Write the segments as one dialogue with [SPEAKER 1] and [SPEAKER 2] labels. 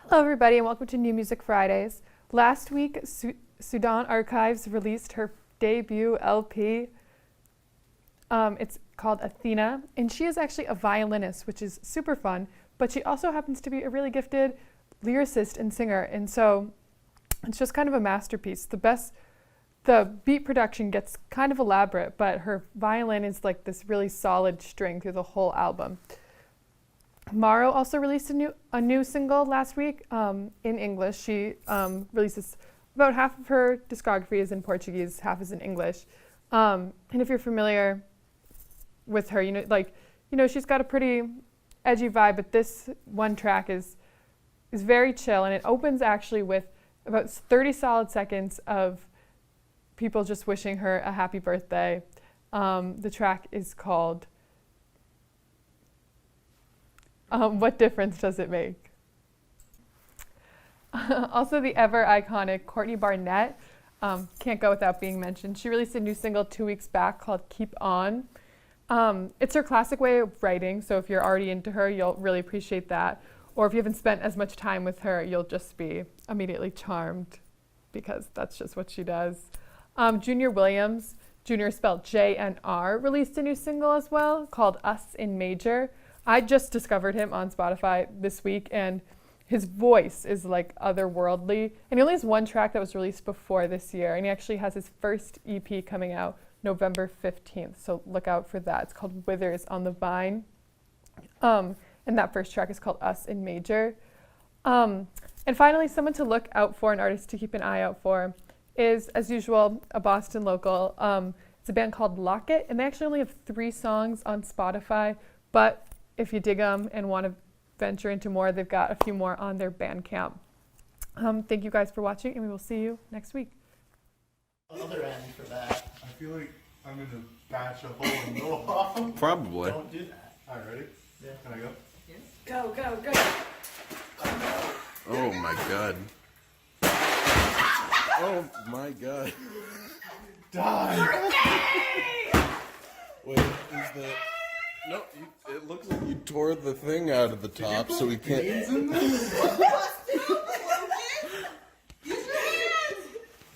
[SPEAKER 1] Hello, everybody, and welcome to New Music Fridays. Last week, Sudan Archives released her debut LP. It's called Athena, and she is actually a violinist, which is super fun, but she also happens to be a really gifted lyricist and singer, and so it's just kind of a masterpiece. The beat production gets kind of elaborate, but her violin is like this really solid string through the whole album. Maro also released a new single last week in English. She releases about half of her discography is in Portuguese, half is in English. And if you're familiar with her, she's got a pretty edgy vibe, but this one track is very chill, and it opens actually with about 30 solid seconds of people just wishing her a happy birthday. The track is called What Difference Does It Make? Also, the ever iconic Courtney Barnett can't go without being mentioned. She released a new single 2 weeks back called Keep On. It's her classic way of writing, so if you're already into her, you'll really appreciate that. Or if you haven't spent as much time with her, you'll just be immediately charmed, because that's just what she does. Junior Williams, Junior spelled J-N-R, released a new single as well called Us in Major. I just discovered him on Spotify this week, and his voice is like otherworldly. And he only has one track that was released before this year, and he actually has his first EP coming out November 15th, so look out for that. It's called Withers on the Vine. And that first track is called Us in Major. And finally, someone to look out for, an artist to keep an eye out for, is, as usual, a Boston local. It's a band called Locket, and they actually only have 3 songs on Spotify, but if you dig them and want to venture into more, they've got a few more on their Bandcamp. Thank you guys for watching, and we will see you next week.
[SPEAKER 2] Other end for that.
[SPEAKER 3] I feel like I'm going to bash a hole and go off.
[SPEAKER 4] Probably.
[SPEAKER 2] Don't do that.
[SPEAKER 3] Alright, ready?
[SPEAKER 2] Yeah.
[SPEAKER 3] Can I go?
[SPEAKER 2] Go, go, go.
[SPEAKER 4] Oh my god. Oh my god.
[SPEAKER 3] Die!
[SPEAKER 4] Wait, is that... No, it looks like you tore the thing out of the top, so we can't...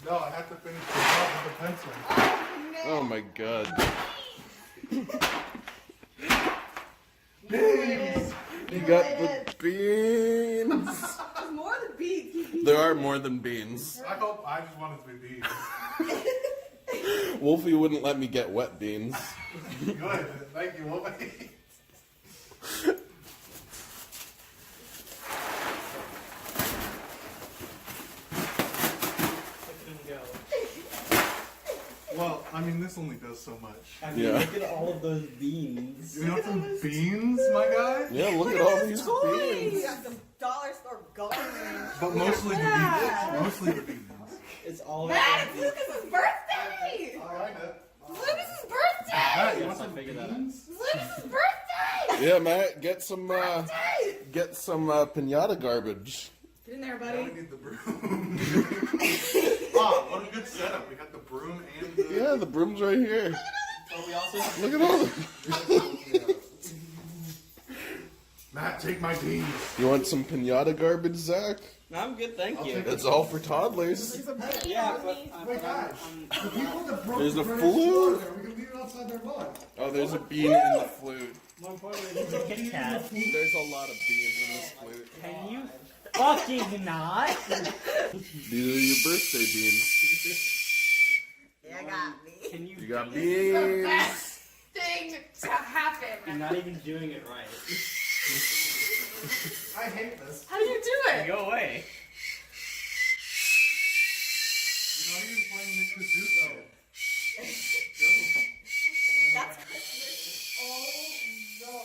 [SPEAKER 3] No, I have to finish the top with a pencil.
[SPEAKER 4] Oh my god.
[SPEAKER 3] Beans!
[SPEAKER 4] You got the beans!
[SPEAKER 5] There's more than beans.
[SPEAKER 4] There are more than beans.
[SPEAKER 3] I just want it to be beans.
[SPEAKER 4] Wolfie wouldn't let me get wet beans.
[SPEAKER 3] Good. Thank you, Wolfie. Well, I mean, this only does so much.
[SPEAKER 2] I mean,
[SPEAKER 4] Yeah.
[SPEAKER 2] look at all of those beans.
[SPEAKER 3] You want some beans, my guy?
[SPEAKER 4] Yeah, look at all these beans.
[SPEAKER 5] You got some dollar store garbage.
[SPEAKER 3] But mostly the beans. Mostly the beans.
[SPEAKER 2] It's all
[SPEAKER 5] Matt, it's Lucas's birthday!
[SPEAKER 3] I like it.
[SPEAKER 5] Lucas's birthday!
[SPEAKER 3] Matt, you
[SPEAKER 2] Yes,
[SPEAKER 3] want
[SPEAKER 2] I
[SPEAKER 3] some
[SPEAKER 2] figured that out.
[SPEAKER 3] beans?
[SPEAKER 5] Lucas's birthday!
[SPEAKER 4] Yeah, Matt, get some
[SPEAKER 5] Birthday!
[SPEAKER 4] pinata garbage.
[SPEAKER 5] Get in there,
[SPEAKER 3] Now
[SPEAKER 5] buddy.
[SPEAKER 3] we need the broom. Ah, what a good setup. We got the broom and the...
[SPEAKER 4] Yeah, the broom's right here.
[SPEAKER 2] Oh, we also
[SPEAKER 4] Look at all the...
[SPEAKER 3] Matt, take my beans.
[SPEAKER 4] You want some pinata garbage, Zach?
[SPEAKER 2] I'm good, thank you.
[SPEAKER 4] It's all for toddlers.
[SPEAKER 2] Yeah, but
[SPEAKER 3] Wait, guys. The people that broke
[SPEAKER 4] There's
[SPEAKER 3] the
[SPEAKER 4] a
[SPEAKER 3] British
[SPEAKER 4] flute.
[SPEAKER 3] there, we can leave it outside their mud.
[SPEAKER 4] Oh, there's a bean in the flute.
[SPEAKER 2] more importantly, it's a Kit Kat.
[SPEAKER 4] There's a lot of beans in this flute.
[SPEAKER 2] Can you fucking not?
[SPEAKER 4] These are your birthday beans.
[SPEAKER 5] Yeah, got me.
[SPEAKER 2] Can you?
[SPEAKER 4] You got
[SPEAKER 5] The
[SPEAKER 4] beans.
[SPEAKER 5] best thing to
[SPEAKER 2] You're
[SPEAKER 5] happen.
[SPEAKER 2] not even doing it right.
[SPEAKER 3] I hate this.
[SPEAKER 5] How do you do it?
[SPEAKER 2] Go away.
[SPEAKER 3] You know, you're playing the kazoo.
[SPEAKER 5] That's Christmas. Oh no.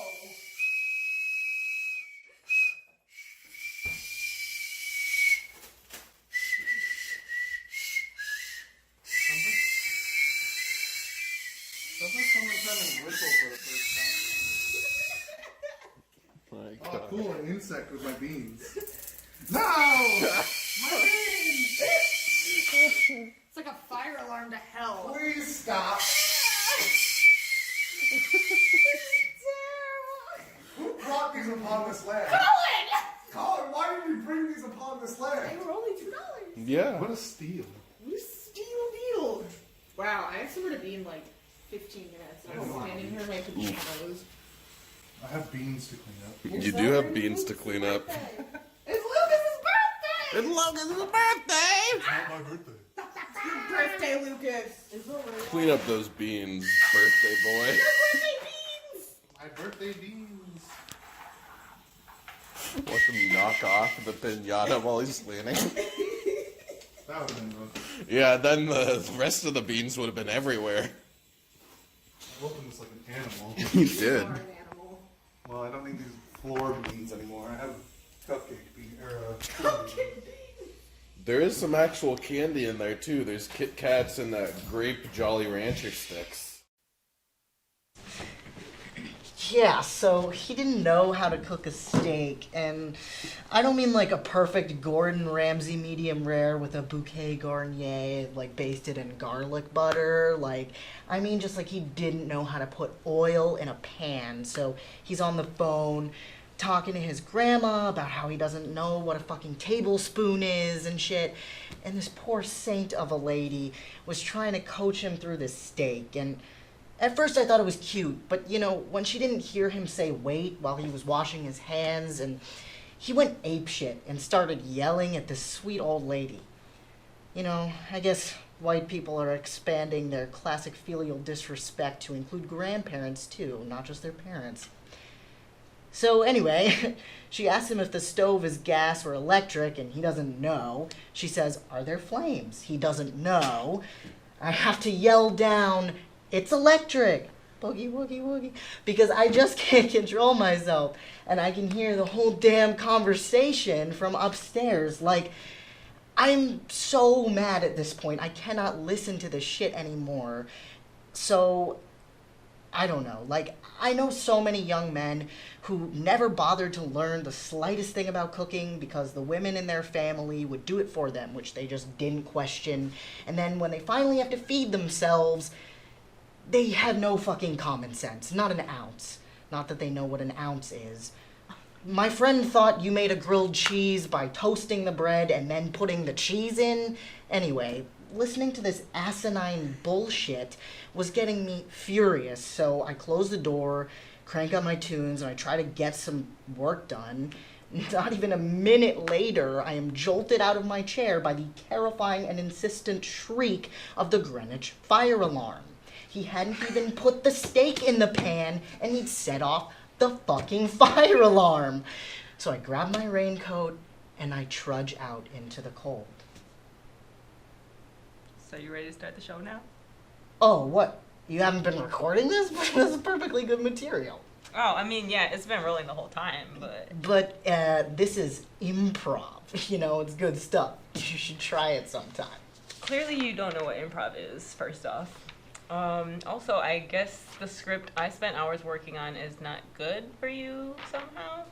[SPEAKER 3] Sounds like someone's having a whistle for the first time.
[SPEAKER 4] My
[SPEAKER 3] Oh,
[SPEAKER 4] God.
[SPEAKER 3] cool, an insect with my beans. No! My beans!
[SPEAKER 5] It's like a fire alarm to hell.
[SPEAKER 3] Please stop. Who brought these upon this land?
[SPEAKER 5] Colin!
[SPEAKER 3] Colin, why did you bring these on this leg.
[SPEAKER 5] They were only $2.
[SPEAKER 4] Yeah.
[SPEAKER 3] What a steal.
[SPEAKER 5] You steal deal. Wow, I have somewhere to be in like 15 minutes. I'm standing here in my pajamas.
[SPEAKER 3] I have beans to clean up.
[SPEAKER 4] You do have beans to clean up.
[SPEAKER 5] It's Lucas's birthday!
[SPEAKER 4] It's Lucas's birthday!
[SPEAKER 3] It's not my birthday.
[SPEAKER 5] Happy birthday, Lucas!
[SPEAKER 4] Clean up those beans, birthday boy.
[SPEAKER 3] My birthday beans.
[SPEAKER 4] Watch him knock off the pinata while he's cleaning.
[SPEAKER 3] That would have been rough.
[SPEAKER 4] Yeah, then the rest of the beans would have been everywhere.
[SPEAKER 3] I opened this like an animal.
[SPEAKER 4] You did.
[SPEAKER 3] Well, I don't need these floor beans anymore. I have cupcake beans.
[SPEAKER 4] There is some actual candy in there too. There's Kit Kats and grape Jolly Rancher sticks.
[SPEAKER 6] Yeah, so he didn't know how to cook a steak, and I don't mean like a perfect Gordon Ramsay medium rare with a bouquet Garnier, like basted in garlic butter. Like, I mean just like he didn't know how to put oil in a pan, so he's on the phone talking to his grandma about how he doesn't know what a fucking tablespoon is and shit. And this poor saint of a lady was trying to coach him through this steak, and at first I thought it was cute, but you know, when she didn't hear him say wait while he was washing his hands, and he went apeshit and started yelling at this sweet old lady. You know, I guess white people are expanding their classic filial disrespect to include grandparents too, not just their parents. So anyway, she asks him if the stove is gas or electric, and he doesn't know. She says, "Are there flames?" He doesn't know. I have to yell down, "It's electric!" Boogie, woogie, woogie. Because I just can't control myself. And I can hear the whole damn conversation from upstairs. Like, I'm so mad at this point. I cannot listen to this shit anymore. So, I don't know. Like, I know so many young men who never bothered to learn the slightest thing about cooking because the women in their family would do it for them, which they just didn't question. And then when they finally have to feed themselves, they have no fucking common sense. Not an ounce. Not that they know what an ounce is. My friend thought you made a grilled cheese by toasting the bread and then putting the cheese in. Anyway, listening to this asinine bullshit was getting me furious, so I close the door, crank up my tunes, and I try to get some work done. Not even a minute later, I am jolted out of my chair by the terrifying and insistent shriek of the Greenwich fire alarm. He hadn't even put the steak in the pan, and he'd set off the fucking fire alarm. So I grab my raincoat, and I trudge out into the cold.
[SPEAKER 7] So you ready to start the show now?
[SPEAKER 6] Oh, what? You haven't been recording this? This is perfectly good material.
[SPEAKER 7] Oh, I mean, yeah, it's been rolling the whole time, but...
[SPEAKER 6] But this is improv. You know, it's good stuff. You should try it sometime.
[SPEAKER 7] Clearly you don't know what improv is, first off. Also, I guess the script I spent hours working on is not good for you somehow.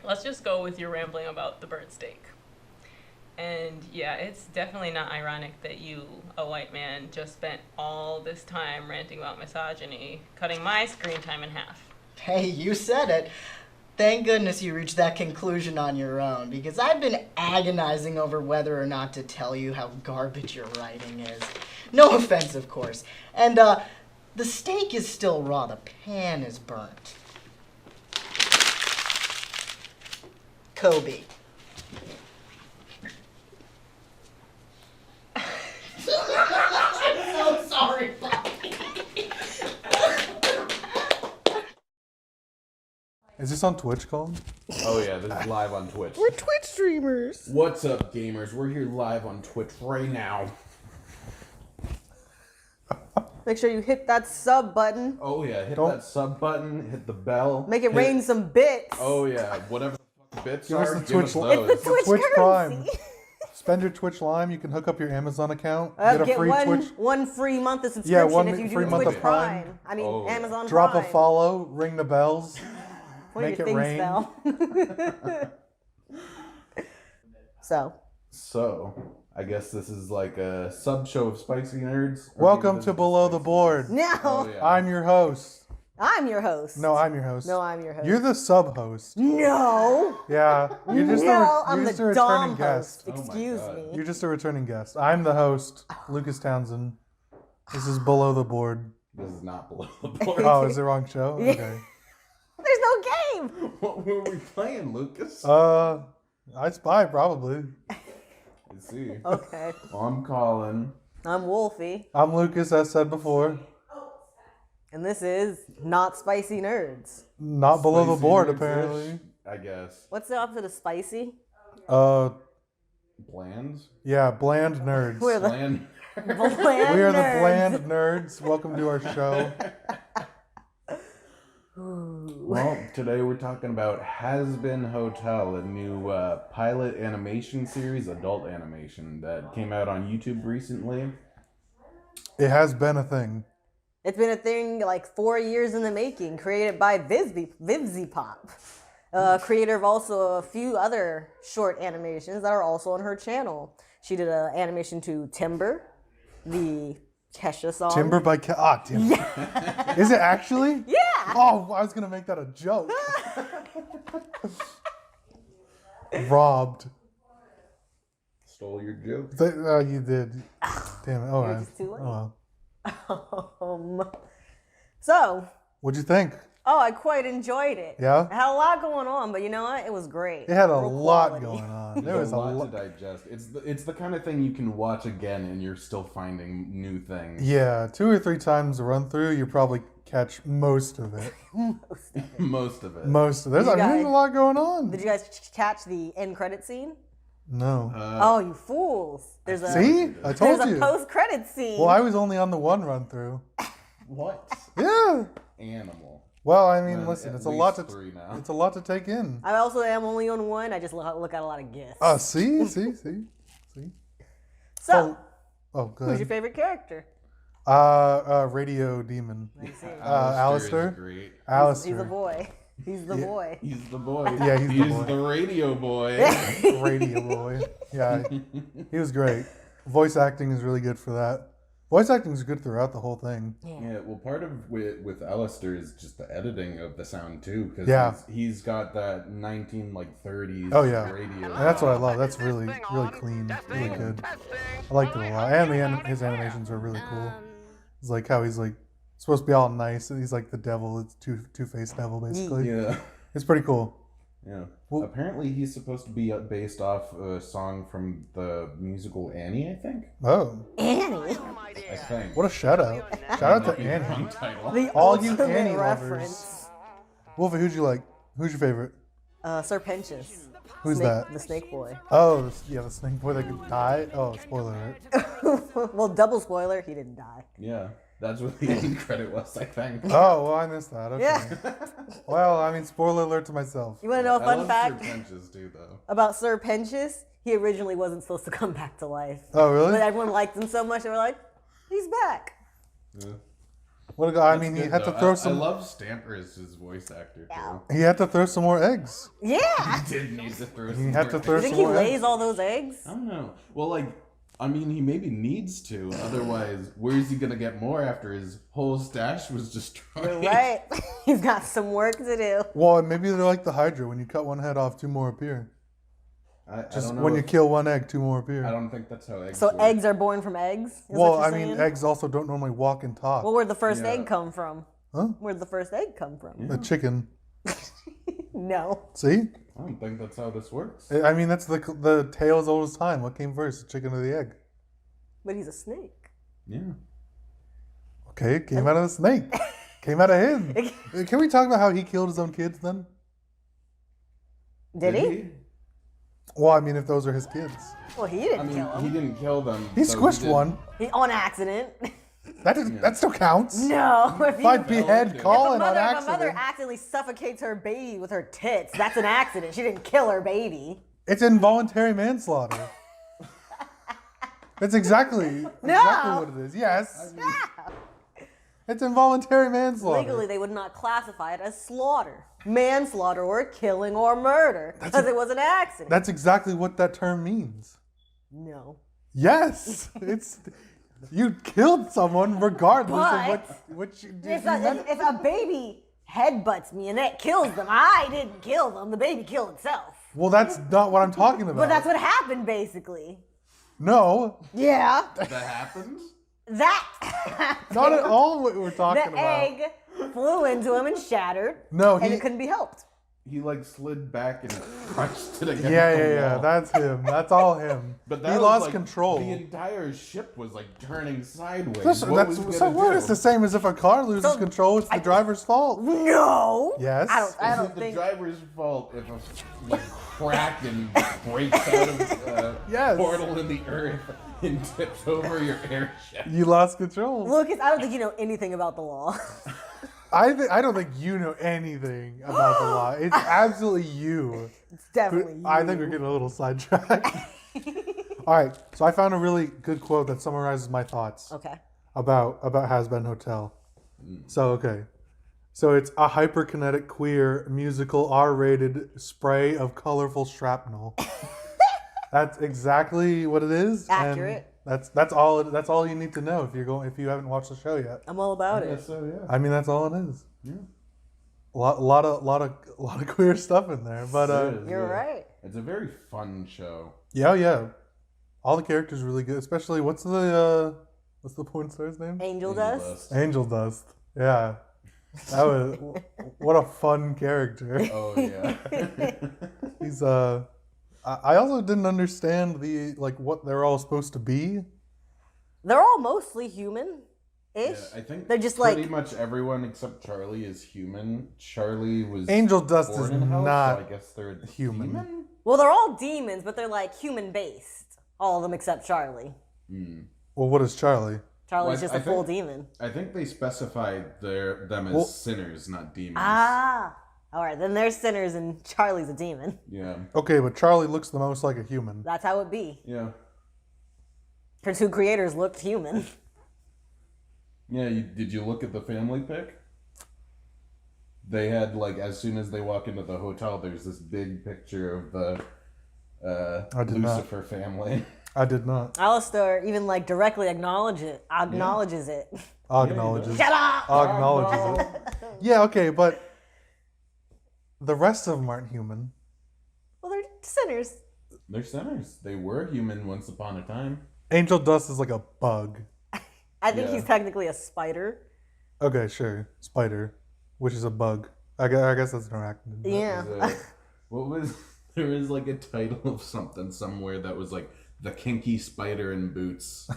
[SPEAKER 7] Let's just go with your rambling about the bird steak. And yeah, it's definitely not ironic that you, a white man, just spent all this time ranting about misogyny, cutting my screen time in half.
[SPEAKER 6] Hey, you said it. Thank goodness you reached that conclusion on your own, because I've been agonizing over whether or not to tell you how garbage your writing is. No offense, of course. And, the steak is still raw. The pan is burnt. Kobe. I'm so sorry, Bobby.
[SPEAKER 8] Is this on Twitch called?
[SPEAKER 4] Oh yeah, this is live on Twitch.
[SPEAKER 6] We're Twitch streamers.
[SPEAKER 4] What's up, gamers? We're here live on Twitch right now.
[SPEAKER 9] Make sure you hit that sub button.
[SPEAKER 4] Oh yeah, hit that sub button, hit the bell.
[SPEAKER 9] Make it rain some bits.
[SPEAKER 4] Oh yeah, whatever the fuck bits
[SPEAKER 8] Give us
[SPEAKER 4] are,
[SPEAKER 8] the
[SPEAKER 4] give
[SPEAKER 8] Twitch
[SPEAKER 4] us
[SPEAKER 8] link.
[SPEAKER 4] those.
[SPEAKER 9] Twitch
[SPEAKER 8] Twitch
[SPEAKER 9] currency.
[SPEAKER 8] Prime. Spend your Twitch Lime. You can hook up your Amazon account. Get a
[SPEAKER 9] Get
[SPEAKER 8] free
[SPEAKER 9] one,
[SPEAKER 8] Twitch.
[SPEAKER 9] one free month of subscription
[SPEAKER 8] one
[SPEAKER 9] if you
[SPEAKER 8] free
[SPEAKER 9] do
[SPEAKER 8] month
[SPEAKER 9] Twitch
[SPEAKER 8] of Prime.
[SPEAKER 9] Prime. I mean,
[SPEAKER 4] Oh, yeah.
[SPEAKER 9] Amazon
[SPEAKER 8] Drop
[SPEAKER 9] Prime.
[SPEAKER 8] a follow. Ring the bells.
[SPEAKER 9] What
[SPEAKER 8] make
[SPEAKER 9] are
[SPEAKER 8] it
[SPEAKER 9] your
[SPEAKER 8] rain.
[SPEAKER 9] things spell?
[SPEAKER 4] So, I guess this is like a sub show of Spicy Nerds.
[SPEAKER 8] Welcome to Below the Board.
[SPEAKER 9] No.
[SPEAKER 4] Oh, yeah.
[SPEAKER 8] I'm your host,
[SPEAKER 9] I'm your host.
[SPEAKER 8] No, I'm your host.
[SPEAKER 9] No, I'm your host.
[SPEAKER 8] You're the sub-host.
[SPEAKER 9] No.
[SPEAKER 8] Yeah, you're just
[SPEAKER 9] No,
[SPEAKER 8] a,
[SPEAKER 9] I'm
[SPEAKER 8] you're
[SPEAKER 9] the
[SPEAKER 8] just a
[SPEAKER 9] dom
[SPEAKER 8] returning guest.
[SPEAKER 9] host.
[SPEAKER 4] Oh my
[SPEAKER 9] Excuse
[SPEAKER 4] God.
[SPEAKER 9] me.
[SPEAKER 8] You're just a returning guest. I'm the host, Lucas Townsend. This is Below the Board.
[SPEAKER 4] This is not below the board.
[SPEAKER 8] Oh, is it the wrong show?
[SPEAKER 9] Yeah.
[SPEAKER 8] Okay.
[SPEAKER 9] There's no game.
[SPEAKER 4] What were we playing, Lucas?
[SPEAKER 8] I Spy probably.
[SPEAKER 4] Let's see.
[SPEAKER 9] Okay.
[SPEAKER 4] I'm Colin.
[SPEAKER 9] I'm Wolfie,
[SPEAKER 8] I'm Lucas, as said before.
[SPEAKER 9] and this is Not Spicy Nerds.
[SPEAKER 8] Not below the
[SPEAKER 4] Spicy
[SPEAKER 8] board,
[SPEAKER 4] nerds-ish,
[SPEAKER 8] apparently.
[SPEAKER 4] I guess.
[SPEAKER 9] What's the opposite of spicy?
[SPEAKER 4] Bland?
[SPEAKER 8] Yeah, bland nerds.
[SPEAKER 9] We're the
[SPEAKER 4] Bland?
[SPEAKER 9] bland
[SPEAKER 8] We are the
[SPEAKER 9] nerds.
[SPEAKER 8] bland nerds. Welcome to our show.
[SPEAKER 4] Well, today we're talking about Has Been Hotel, a new pilot animation series, adult animation, that came out on YouTube recently.
[SPEAKER 8] It has been a thing.
[SPEAKER 9] It's been a thing like 4 years in the making, created by Vivzy Pop, creator of also a few other short animations that are also on her channel. She did an animation to Timber, the Kesha song.
[SPEAKER 8] Timber by damn. Is it actually?
[SPEAKER 9] Yeah.
[SPEAKER 8] Oh, I was gonna make that a joke. Robbed.
[SPEAKER 4] Stole your joke.
[SPEAKER 8] You did. Damn it. Oh,
[SPEAKER 9] You're
[SPEAKER 8] well.
[SPEAKER 9] just too late.
[SPEAKER 8] Oh, well.
[SPEAKER 9] So,
[SPEAKER 8] What'd you think?
[SPEAKER 9] I quite enjoyed it.
[SPEAKER 8] Yeah?
[SPEAKER 9] It had a lot going on, but you know what? It was great.
[SPEAKER 8] It had a
[SPEAKER 9] Real
[SPEAKER 8] lot
[SPEAKER 9] quality.
[SPEAKER 8] going on. There
[SPEAKER 4] There's
[SPEAKER 8] was
[SPEAKER 4] a
[SPEAKER 8] a
[SPEAKER 4] lot
[SPEAKER 8] lot.
[SPEAKER 4] to digest. It's the kind of thing you can watch again and you're still finding new things.
[SPEAKER 8] Yeah, 2 or 3 times a run through, you probably catch most of it.
[SPEAKER 4] Most of it.
[SPEAKER 8] Most of it.
[SPEAKER 9] You
[SPEAKER 8] There's
[SPEAKER 9] guys-
[SPEAKER 8] a lot going on.
[SPEAKER 9] Did you guys catch the end credit scene?
[SPEAKER 8] No.
[SPEAKER 9] Oh, you fools! There's a
[SPEAKER 8] See? I told
[SPEAKER 9] there's
[SPEAKER 8] you.
[SPEAKER 9] a post credit scene.
[SPEAKER 8] Well, I was only on the one run through.
[SPEAKER 4] What?
[SPEAKER 8] Yeah.
[SPEAKER 4] Animal.
[SPEAKER 8] Well, I mean,
[SPEAKER 4] Well,
[SPEAKER 8] listen,
[SPEAKER 4] at
[SPEAKER 8] it's a lot
[SPEAKER 4] least
[SPEAKER 8] to
[SPEAKER 4] 3 now.
[SPEAKER 8] it's a lot to take in.
[SPEAKER 9] I also am only on one. I just look at a lot of gifts.
[SPEAKER 8] Oh, see.
[SPEAKER 9] So,
[SPEAKER 8] Oh,
[SPEAKER 9] who's your
[SPEAKER 8] good.
[SPEAKER 9] favorite character?
[SPEAKER 8] Radio Demon.
[SPEAKER 4] Alistair
[SPEAKER 8] Alistair?
[SPEAKER 4] is great.
[SPEAKER 8] Alistair.
[SPEAKER 9] He's a boy. He's the boy.
[SPEAKER 4] He's the boy.
[SPEAKER 8] Yeah, he's the boy.
[SPEAKER 4] the radio boy.
[SPEAKER 8] Radio boy. Yeah, he was great. Voice acting is really good for that. Voice acting is good throughout the whole thing.
[SPEAKER 4] Yeah, well, part of with Alistair is just the editing of the sound too, because
[SPEAKER 8] Yeah.
[SPEAKER 4] he's got that 1930s
[SPEAKER 8] Oh, yeah.
[SPEAKER 4] radio.
[SPEAKER 8] And that's what I love. That's really clean, really good. I liked it a lot. And his animations are really cool. It's like how he's like supposed to be all nice, and he's like the devil. It's two-faced devil basically.
[SPEAKER 4] Yeah,
[SPEAKER 8] It's pretty cool.
[SPEAKER 4] yeah.
[SPEAKER 8] Well-
[SPEAKER 4] Apparently, he's supposed to be based off a song from the musical Annie, I think.
[SPEAKER 8] Oh,
[SPEAKER 9] Annie.
[SPEAKER 4] I think.
[SPEAKER 8] what a shout out! Shout out to
[SPEAKER 4] Might be the
[SPEAKER 8] Annie.
[SPEAKER 4] wrong title.
[SPEAKER 9] The
[SPEAKER 8] All you
[SPEAKER 9] ultimate
[SPEAKER 8] Annie
[SPEAKER 9] reference.
[SPEAKER 8] Wolfie, who'd you like? Who's your favorite?
[SPEAKER 9] Sir Pentious.
[SPEAKER 8] Who's
[SPEAKER 9] Snake,
[SPEAKER 8] that?
[SPEAKER 9] The Snake Boy.
[SPEAKER 8] Oh, the snake boy that could die. Oh, spoiler alert.
[SPEAKER 9] Well, double spoiler, he didn't die.
[SPEAKER 4] Yeah, that's what the end credit was, I think.
[SPEAKER 8] Oh, well, I missed that. Okay.
[SPEAKER 9] Yeah.
[SPEAKER 8] Well, I mean, spoiler alert to myself.
[SPEAKER 9] You want to know a
[SPEAKER 4] I
[SPEAKER 9] fun
[SPEAKER 4] love
[SPEAKER 9] fact
[SPEAKER 4] Sir Pentious too, though.
[SPEAKER 9] about Sir Pentious? He originally wasn't supposed to come back to life.
[SPEAKER 8] Oh, really?
[SPEAKER 9] But everyone liked him so much, they were like, he's back.
[SPEAKER 4] Yeah.
[SPEAKER 8] What a guy! I
[SPEAKER 4] That's
[SPEAKER 8] mean, he
[SPEAKER 4] good,
[SPEAKER 8] had to
[SPEAKER 4] though.
[SPEAKER 8] throw
[SPEAKER 4] I
[SPEAKER 8] some.
[SPEAKER 4] love Stamper as his voice actor too.
[SPEAKER 8] He had to throw some more eggs.
[SPEAKER 9] Yeah.
[SPEAKER 4] He did need to throw.
[SPEAKER 8] He
[SPEAKER 4] some
[SPEAKER 8] had to
[SPEAKER 4] more
[SPEAKER 8] throw
[SPEAKER 9] You
[SPEAKER 8] some
[SPEAKER 9] think he
[SPEAKER 8] more eggs.
[SPEAKER 9] lays all those eggs?
[SPEAKER 4] I don't know. Well, like, I mean, he maybe needs to. Otherwise, where is he gonna get more after his whole stash was destroyed?
[SPEAKER 9] You're right. He's got some work to do.
[SPEAKER 8] Well, maybe they're like the Hydra. When you cut one head off, 2 more appear.
[SPEAKER 4] I
[SPEAKER 8] Just
[SPEAKER 4] don't know.
[SPEAKER 8] when you
[SPEAKER 4] if-
[SPEAKER 8] kill one egg, 2 more
[SPEAKER 4] I
[SPEAKER 8] appear.
[SPEAKER 4] don't think that's how eggs
[SPEAKER 9] So
[SPEAKER 4] work.
[SPEAKER 9] eggs are born from eggs? Is
[SPEAKER 8] Well,
[SPEAKER 9] what
[SPEAKER 8] I
[SPEAKER 9] you're
[SPEAKER 8] mean,
[SPEAKER 9] saying?
[SPEAKER 8] eggs also don't normally walk and talk.
[SPEAKER 9] Well, where'd the first
[SPEAKER 4] Yeah.
[SPEAKER 9] egg come from?
[SPEAKER 8] Huh?
[SPEAKER 9] Where'd the first egg come from?
[SPEAKER 8] The chicken.
[SPEAKER 9] No.
[SPEAKER 8] See?
[SPEAKER 4] I don't think that's how this works.
[SPEAKER 8] I mean, that's the tale as old as time. What came first, the chicken or the egg?
[SPEAKER 9] But he's a snake.
[SPEAKER 4] Yeah.
[SPEAKER 8] Okay, it came out of the snake. Came out of him. Can we talk about how he killed his own kids then?
[SPEAKER 9] Did he?
[SPEAKER 8] Well, I mean, if those are his kids.
[SPEAKER 9] Well, he didn't
[SPEAKER 4] I mean,
[SPEAKER 9] kill
[SPEAKER 4] he
[SPEAKER 9] him.
[SPEAKER 4] didn't kill them.
[SPEAKER 8] He
[SPEAKER 4] so
[SPEAKER 8] squished
[SPEAKER 4] did-
[SPEAKER 8] one.
[SPEAKER 9] He, on accident.
[SPEAKER 8] That still counts.
[SPEAKER 9] No. If,
[SPEAKER 8] If I'd
[SPEAKER 9] you,
[SPEAKER 8] behead
[SPEAKER 4] If a
[SPEAKER 8] Colin on
[SPEAKER 9] if a mother
[SPEAKER 8] accident,
[SPEAKER 9] accidentally suffocates her baby with her tits, that's an accident. She didn't kill her baby.
[SPEAKER 8] it's involuntary manslaughter. That's exactly what it is. Yes. It's involuntary manslaughter.
[SPEAKER 9] Legally, they would not classify it as slaughter, manslaughter, or killing or murder because it was an accident.
[SPEAKER 8] That's exactly what that term means.
[SPEAKER 9] No.
[SPEAKER 8] Yes. It's You killed someone regardless of what you did.
[SPEAKER 9] If a baby headbutts me and it kills them, I didn't kill them. The baby killed itself.
[SPEAKER 8] Well, that's not what I'm talking about.
[SPEAKER 9] But that's what happened, basically.
[SPEAKER 8] No.
[SPEAKER 9] Yeah.
[SPEAKER 4] That happened?
[SPEAKER 9] That
[SPEAKER 8] Not at all what we're talking
[SPEAKER 9] the
[SPEAKER 8] about.
[SPEAKER 9] egg flew into him and shattered.
[SPEAKER 8] No,
[SPEAKER 9] and
[SPEAKER 8] he-
[SPEAKER 9] it couldn't be helped.
[SPEAKER 4] He like slid back and crushed it against
[SPEAKER 8] Yeah,
[SPEAKER 4] the
[SPEAKER 8] yeah, yeah.
[SPEAKER 4] wall.
[SPEAKER 8] That's him. That's all him.
[SPEAKER 4] But that
[SPEAKER 8] he
[SPEAKER 4] was,
[SPEAKER 8] lost
[SPEAKER 4] like,
[SPEAKER 8] control.
[SPEAKER 4] The entire ship was like turning sideways.
[SPEAKER 8] So
[SPEAKER 4] What was he
[SPEAKER 8] so
[SPEAKER 4] gonna
[SPEAKER 8] what?
[SPEAKER 4] do?
[SPEAKER 8] It's the same as if a car loses control. It's the driver's fault.
[SPEAKER 9] No.
[SPEAKER 8] Yes.
[SPEAKER 9] I
[SPEAKER 4] Is
[SPEAKER 9] don't
[SPEAKER 4] it the
[SPEAKER 9] think.
[SPEAKER 4] driver's fault if a like, kraken breaks out of
[SPEAKER 8] Yes.
[SPEAKER 4] portal in the earth and tips over your airship?
[SPEAKER 8] You lost control.
[SPEAKER 9] Lucas, I don't think you know anything about the law.
[SPEAKER 8] I don't think you know anything about the law. It's absolutely you.
[SPEAKER 9] It's definitely
[SPEAKER 8] I
[SPEAKER 9] you.
[SPEAKER 8] think we're getting a little sidetracked. All right, so I found a really good quote that summarizes my thoughts
[SPEAKER 9] Okay.
[SPEAKER 8] about Has Been Hotel. So it's a hyperkinetic queer musical R-rated spray of colorful shrapnel. That's exactly what it is. and
[SPEAKER 9] Accurate.
[SPEAKER 8] That's all you need to know if you haven't watched the show yet.
[SPEAKER 9] I'm all about it.
[SPEAKER 4] So yeah.
[SPEAKER 8] I mean, that's all it is. Yeah. A lot of queer stuff in there, but
[SPEAKER 4] It is,
[SPEAKER 9] You're
[SPEAKER 4] yeah.
[SPEAKER 9] right.
[SPEAKER 4] It's a very fun show.
[SPEAKER 8] yeah. All the characters are really good, especially what's the porn star's name?
[SPEAKER 9] Angel
[SPEAKER 4] Angel
[SPEAKER 9] dust.
[SPEAKER 4] Dust.
[SPEAKER 8] Angel Dust. Yeah. That was what a fun character.
[SPEAKER 4] Oh yeah.
[SPEAKER 8] He's I also didn't understand what they're all supposed to be.
[SPEAKER 9] They're all mostly human-ish.
[SPEAKER 4] Yeah, I think
[SPEAKER 9] They're just
[SPEAKER 4] pretty
[SPEAKER 9] like
[SPEAKER 4] much everyone except Charlie is human. Charlie was
[SPEAKER 8] Angel Dust
[SPEAKER 4] born
[SPEAKER 8] is
[SPEAKER 4] in hell,
[SPEAKER 8] not
[SPEAKER 4] so I guess they're a
[SPEAKER 8] human.
[SPEAKER 4] demon?
[SPEAKER 9] well, they're all demons, but they're like human-based. All of them except Charlie.
[SPEAKER 8] Well, what is Charlie?
[SPEAKER 9] Charlie's
[SPEAKER 4] Well,
[SPEAKER 9] just
[SPEAKER 4] I
[SPEAKER 9] a full
[SPEAKER 4] think-
[SPEAKER 9] demon.
[SPEAKER 4] I think they specified them as
[SPEAKER 8] Well-
[SPEAKER 4] sinners, not demons.
[SPEAKER 9] Ah. All right, then they're sinners and Charlie's a demon.
[SPEAKER 4] Yeah.
[SPEAKER 8] Okay, but Charlie looks the most like a human.
[SPEAKER 9] That's how it be.
[SPEAKER 4] Yeah.
[SPEAKER 9] Her two creators looked human.
[SPEAKER 4] Yeah, did you look at the family pic? They had, like, as soon as they walk into the hotel, there's this big picture of the
[SPEAKER 8] I did not.
[SPEAKER 4] Lucifer family.
[SPEAKER 8] I did not.
[SPEAKER 9] Alistair even like directly acknowledges it.
[SPEAKER 8] Acknowledges.
[SPEAKER 9] Shut up!
[SPEAKER 8] Acknowledges it. Yeah, okay, but the rest of them aren't human.
[SPEAKER 9] Well, they're sinners.
[SPEAKER 4] They're sinners. They were human once upon a time.
[SPEAKER 8] Angel Dust is like a bug.
[SPEAKER 9] I think
[SPEAKER 4] Yeah.
[SPEAKER 9] he's technically a spider.
[SPEAKER 8] Okay, sure. Spider, which is a bug. I guess that's an arachnid.
[SPEAKER 9] Yeah.
[SPEAKER 4] What was there was like a title of something somewhere that was like the kinky spider in boots.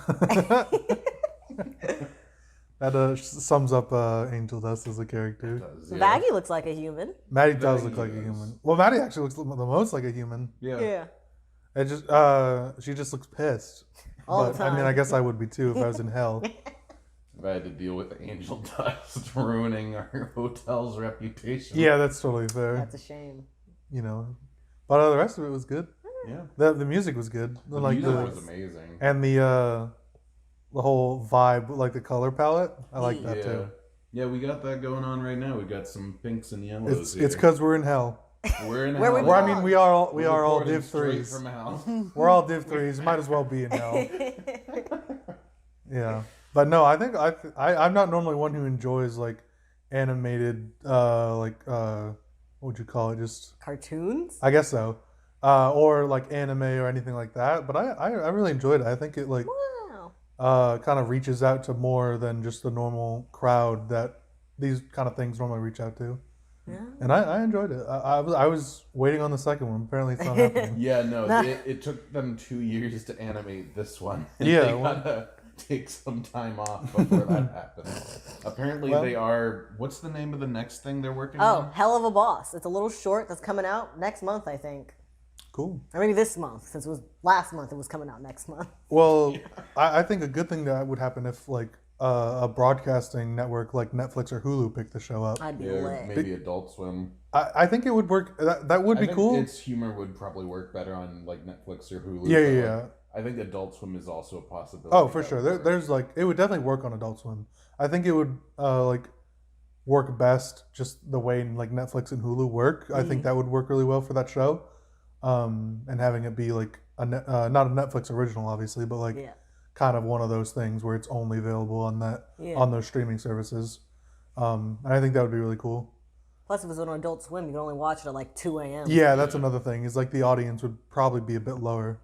[SPEAKER 8] That sums up Angel Dust as a character.
[SPEAKER 4] Does, yeah.
[SPEAKER 9] Maggie looks like a human.
[SPEAKER 8] Maddie does
[SPEAKER 4] Maggie
[SPEAKER 8] look like a
[SPEAKER 4] does.
[SPEAKER 8] human. Well, Maddie actually looks the most like a human.
[SPEAKER 4] Yeah.
[SPEAKER 8] It just she just looks pissed.
[SPEAKER 9] All the
[SPEAKER 8] But I mean,
[SPEAKER 9] time.
[SPEAKER 8] I guess I would be too if I was in hell.
[SPEAKER 4] If I had to deal with Angel Dust ruining our hotel's reputation.
[SPEAKER 8] Yeah, that's totally fair.
[SPEAKER 9] That's a shame.
[SPEAKER 8] You know, but the rest of it was good.
[SPEAKER 4] Yeah.
[SPEAKER 8] The music was good.
[SPEAKER 4] The
[SPEAKER 8] Like
[SPEAKER 4] music
[SPEAKER 8] the
[SPEAKER 4] was amazing.
[SPEAKER 8] and the whole vibe, like the color palette. I like that
[SPEAKER 4] Yeah.
[SPEAKER 8] too.
[SPEAKER 4] Yeah, we got that going on right now. We got some pinks and yellows.
[SPEAKER 8] It's because we're in hell.
[SPEAKER 4] we're in
[SPEAKER 9] Where we
[SPEAKER 4] hell.
[SPEAKER 8] Well, I mean, we are all
[SPEAKER 4] We're
[SPEAKER 8] all
[SPEAKER 4] recording
[SPEAKER 8] Div
[SPEAKER 4] straight
[SPEAKER 8] threes.
[SPEAKER 4] from hell.
[SPEAKER 8] We're all Div threes. Might as well be in hell. Yeah, but no, I think I'm not normally one who enjoys like animated what would you call it? Just
[SPEAKER 9] Cartoons?
[SPEAKER 8] I guess so, or like anime or anything like that. But I really enjoyed it. I think it like
[SPEAKER 9] Wow.
[SPEAKER 8] kind of reaches out to more than just the normal crowd that these kind of things normally reach out to.
[SPEAKER 9] Yeah.
[SPEAKER 8] And I enjoyed it. I was waiting on the second one. Apparently, it's not happening.
[SPEAKER 4] Yeah, no, it took them 2 years to animate this one.
[SPEAKER 8] Yeah,
[SPEAKER 4] They
[SPEAKER 8] well-
[SPEAKER 4] gotta take some time off before that happens. Apparently,
[SPEAKER 8] Well-
[SPEAKER 4] they are. What's the name of the next thing they're working
[SPEAKER 9] Oh,
[SPEAKER 4] on?
[SPEAKER 9] Hell of a Boss. It's a little short that's coming out next month, I think.
[SPEAKER 8] Cool.
[SPEAKER 9] Or maybe this month, since it was last month, it was coming out next month.
[SPEAKER 8] Well, I think a good thing that would happen if like a broadcasting network like Netflix or Hulu picked the show up.
[SPEAKER 9] I'd be
[SPEAKER 4] Yeah,
[SPEAKER 9] lit.
[SPEAKER 4] maybe Adult Swim.
[SPEAKER 8] I think it would work. That would
[SPEAKER 4] I
[SPEAKER 8] be
[SPEAKER 4] think
[SPEAKER 8] cool.
[SPEAKER 4] Its humor would probably work better on like Netflix or Hulu.
[SPEAKER 8] Yeah,
[SPEAKER 4] but,
[SPEAKER 8] yeah,
[SPEAKER 4] like,
[SPEAKER 8] yeah.
[SPEAKER 4] I think Adult Swim is also a possibility.
[SPEAKER 8] Oh, for
[SPEAKER 4] that
[SPEAKER 8] sure.
[SPEAKER 4] would work.
[SPEAKER 8] There's like it would definitely work on Adult Swim. I think it would like work best just the way like Netflix and Hulu work. I think that would work really well for that show. And having it be like not a Netflix original, obviously, but like
[SPEAKER 9] Yeah.
[SPEAKER 8] kind of one of those things where it's only available on on those streaming services. And I think that would be really cool.
[SPEAKER 9] Plus, if it was on Adult Swim, you could only watch it at like 2 a.m.
[SPEAKER 8] Yeah, that's another thing. Is like the audience would probably be a bit lower.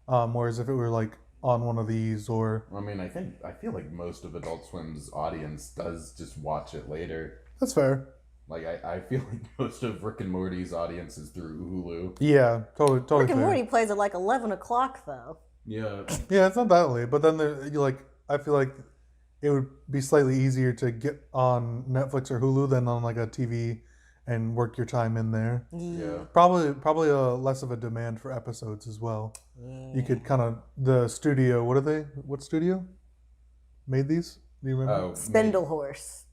[SPEAKER 8] Whereas if it were like on one of these or...
[SPEAKER 4] I mean, I feel like most of Adult Swim's audience does just watch it later.
[SPEAKER 8] That's fair.
[SPEAKER 4] Like, I feel like most of Rick and Morty's audience is through Hulu.
[SPEAKER 8] Yeah, totally
[SPEAKER 9] Rick and
[SPEAKER 8] fair.
[SPEAKER 9] Morty plays at like 11 o'clock, though.
[SPEAKER 4] Yeah.
[SPEAKER 8] Yeah, it's not that late. But then I feel like it would be slightly easier to get on Netflix or Hulu than on like a TV and work your time in there.
[SPEAKER 4] Yeah.
[SPEAKER 8] Probably less of a demand for episodes as well. You could kind of the studio. What studio made these? Do you remember?
[SPEAKER 4] Oh,
[SPEAKER 9] Spindlehorse.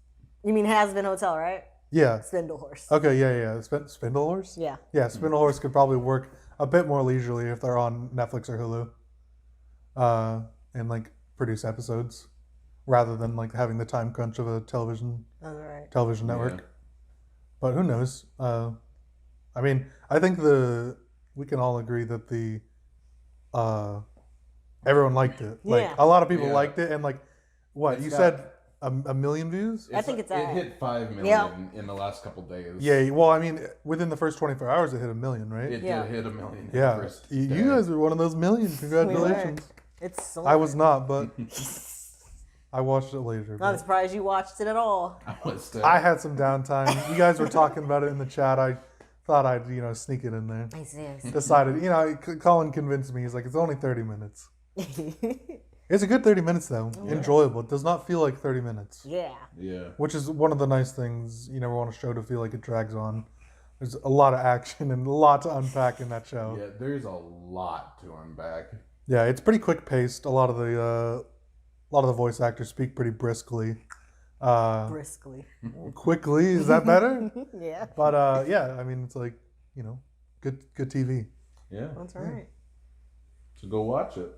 [SPEAKER 9] You mean Has-Been Hotel, right?
[SPEAKER 8] Yeah.
[SPEAKER 9] Spindlehorse.
[SPEAKER 8] Okay. Yeah. Spindlehorse.
[SPEAKER 9] Yeah.
[SPEAKER 8] Yeah. Spindlehorse could probably work a bit more leisurely if they're on Netflix or Hulu, and like produce episodes rather than like having the time crunch of a television network.
[SPEAKER 4] Yeah.
[SPEAKER 8] But who knows? I mean, I think we can all agree that everyone liked it. Like
[SPEAKER 9] Yeah.
[SPEAKER 8] a lot of people
[SPEAKER 4] Yeah.
[SPEAKER 8] liked it, and like what
[SPEAKER 4] It's
[SPEAKER 8] you
[SPEAKER 4] got-
[SPEAKER 8] said, a million views.
[SPEAKER 9] I think it's
[SPEAKER 4] it
[SPEAKER 9] at-
[SPEAKER 4] hit 5 million
[SPEAKER 9] Yeah.
[SPEAKER 4] in the last couple days.
[SPEAKER 8] Yeah. Well, I mean, within the first 24 hours, it hit 1 million, right?
[SPEAKER 4] It
[SPEAKER 9] Yeah.
[SPEAKER 4] did hit 1 million. in the
[SPEAKER 8] Yeah.
[SPEAKER 4] first
[SPEAKER 8] You
[SPEAKER 4] day.
[SPEAKER 8] guys were one of those million. Congratulations.
[SPEAKER 9] It's so
[SPEAKER 8] I was not, but I watched it later.
[SPEAKER 9] I'm
[SPEAKER 8] but-
[SPEAKER 9] surprised you watched it at all.
[SPEAKER 4] I was
[SPEAKER 8] I had some downtime. You guys were talking about it in the chat. I thought I'd, sneak it in there.
[SPEAKER 9] I see.
[SPEAKER 8] Decided, Colin convinced me. He's like, it's only 30 minutes. It's a good 30 minutes, though. Enjoyable. It does not feel like 30 minutes.
[SPEAKER 9] Yeah.
[SPEAKER 4] Yeah.
[SPEAKER 8] Which is one of the nice things. You never want a show to feel like it drags on. There's a lot of action and a lot to unpack in that show.
[SPEAKER 4] Yeah, there's a lot to unpack.
[SPEAKER 8] Yeah, it's pretty quick paced. A lot of the voice actors speak pretty briskly.
[SPEAKER 9] Briskly.
[SPEAKER 8] Quickly, is that better?
[SPEAKER 9] Yeah.
[SPEAKER 8] But yeah, I mean, it's like, good TV.
[SPEAKER 4] Yeah.
[SPEAKER 9] That's right.
[SPEAKER 4] So go watch it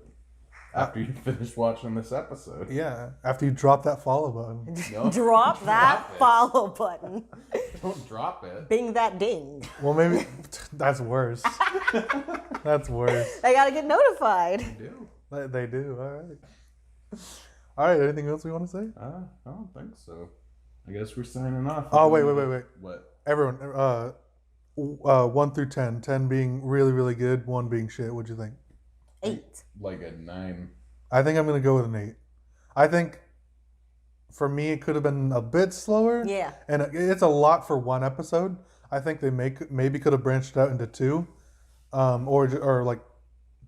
[SPEAKER 4] after you finish watching this episode.
[SPEAKER 8] Yeah, after you drop that follow button.
[SPEAKER 4] No,
[SPEAKER 9] Drop that
[SPEAKER 4] it.
[SPEAKER 9] follow button.
[SPEAKER 4] Don't drop it.
[SPEAKER 9] Bing that ding.
[SPEAKER 8] Well, maybe that's worse. That's worse.
[SPEAKER 9] I gotta get notified.
[SPEAKER 4] Do.
[SPEAKER 8] They do. All right. All right. Anything else we want to say?
[SPEAKER 4] I don't think so. I guess we're signing off.
[SPEAKER 8] Oh, wait.
[SPEAKER 4] What?
[SPEAKER 8] Everyone, 1 through 10. 10 being really, really good. 1 being shit. What'd you think?
[SPEAKER 9] 8.
[SPEAKER 4] Like a 9.
[SPEAKER 8] I think I'm gonna go with an 8. I think for me it could have been a bit slower.
[SPEAKER 9] Yeah.
[SPEAKER 8] And it's a lot for 1 episode. I think they maybe could have branched it out into 2, or like,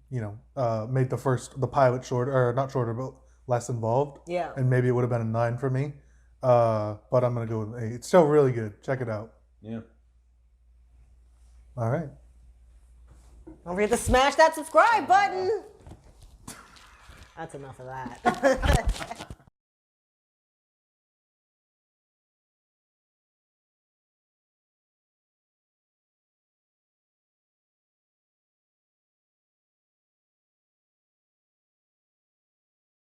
[SPEAKER 8] made the pilot shorter, or not shorter, but less involved.
[SPEAKER 9] Yeah.
[SPEAKER 8] And maybe it would have been a 9 for me. But I'm gonna go with an 8. It's still really good. Check it out.
[SPEAKER 4] Yeah.
[SPEAKER 8] All right.
[SPEAKER 9] Don't forget to smash that subscribe button. That's enough of that.